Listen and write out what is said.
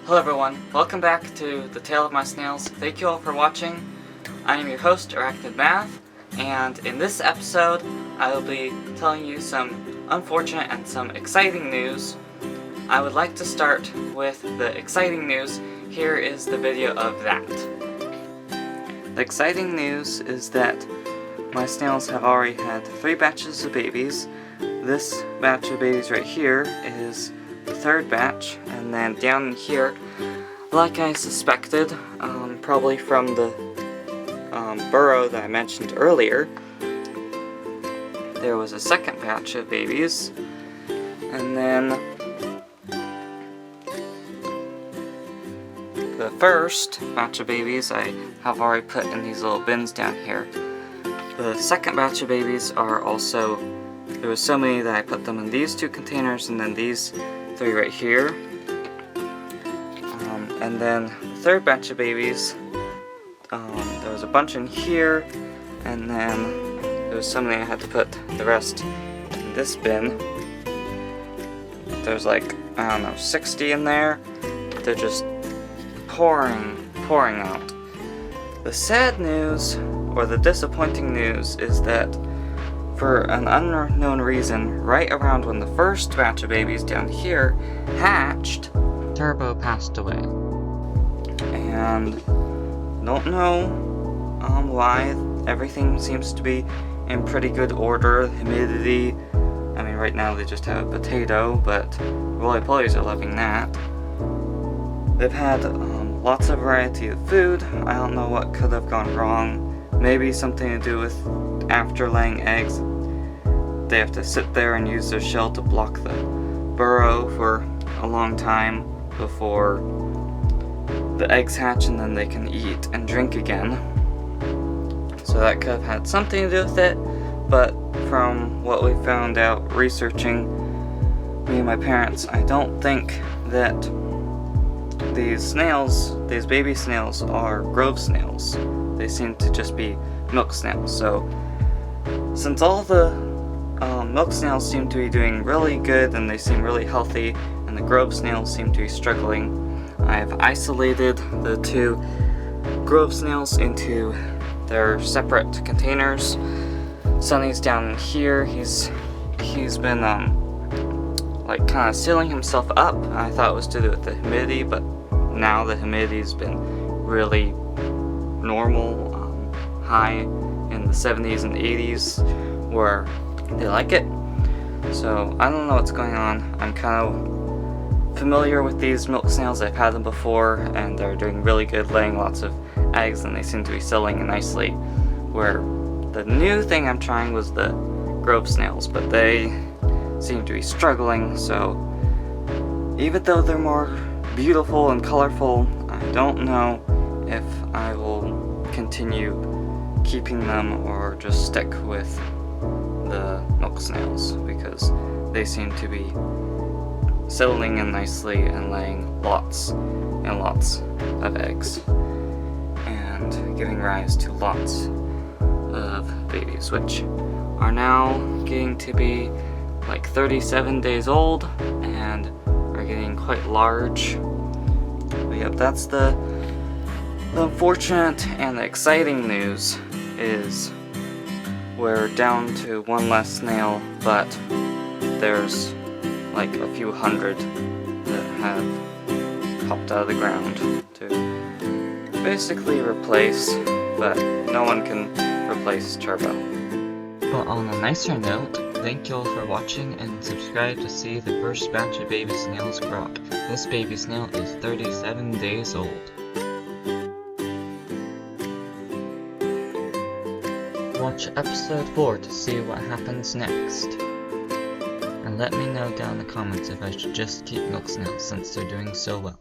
Hello everyone, welcome back to The Tale of My Snails. Thank you all for watching. I am your host, Arachnid Math, and in this episode, I will be telling you some unfortunate and some exciting news. I would like to start with the exciting news. Here is the video of that. The exciting news is that my snails have already had 3 batches of babies. This batch of babies right here is the 3rd batch, and then down here, like I suspected, probably from the burrow that I mentioned earlier, there was a 2nd batch of babies, and then the 1st batch of babies I have already put in these little bins down here. The 2nd batch of babies are also, there was so many that I put them in these 2 containers, and then these 3 right here. And then the 3rd batch of babies, there was a bunch in here, and then there was so many I had to put the rest in this bin. There's like, I don't know, 60 in there. They're just pouring out. The sad news, or the disappointing news, is that for an unknown reason, right around when the 1st batch of babies down here hatched, Turbo passed away. And don't know why. Everything seems to be in pretty good order. Humidity, I mean right now they just have a potato, but roly-polies are loving that. They've had lots of variety of food. I don't know what could have gone wrong. Maybe something to do with after laying eggs, they have to sit there and use their shell to block the burrow for a long time before the eggs hatch, and then they can eat and drink again. So that could have had something to do with it, but from what we found out researching, me and my parents, I don't think that these snails, these baby snails, are grove snails. They seem to just be milk snails. So since all the milk snails seem to be doing really good and they seem really healthy, and the grove snails seem to be struggling, I've isolated the 2 grove snails into their separate containers. Sonny's down here. He's been like kind of sealing himself up. I thought it was to do with the humidity, but now the humidity's been really normal, high in the 70s and 80s where they like it. So I don't know what's going on. I'm kind of familiar with these milk snails. I've had them before, and they're doing really good, laying lots of eggs, and they seem to be settling nicely. Where the new thing I'm trying was the grove snails, but they seem to be struggling. So even though they're more beautiful and colorful, I don't know if I will continue keeping them or just stick with the milk snails, because they seem to be settling in nicely and laying lots and lots of eggs and giving rise to lots of babies, which are now getting to be like 37 days old and are getting quite large. But yep, that's the unfortunate and the exciting news is we're down to 1 less snail, but there's like a few hundred that have popped out of the ground to basically replace, but no one can replace Turbo. But on a nicer note, thank you all for watching, and subscribe to see the first batch of baby snails grow up. This baby snail is 37 days old. Watch episode 4 to see what happens next. And let me know down in the comments if I should just keep milk snails since they're doing so well.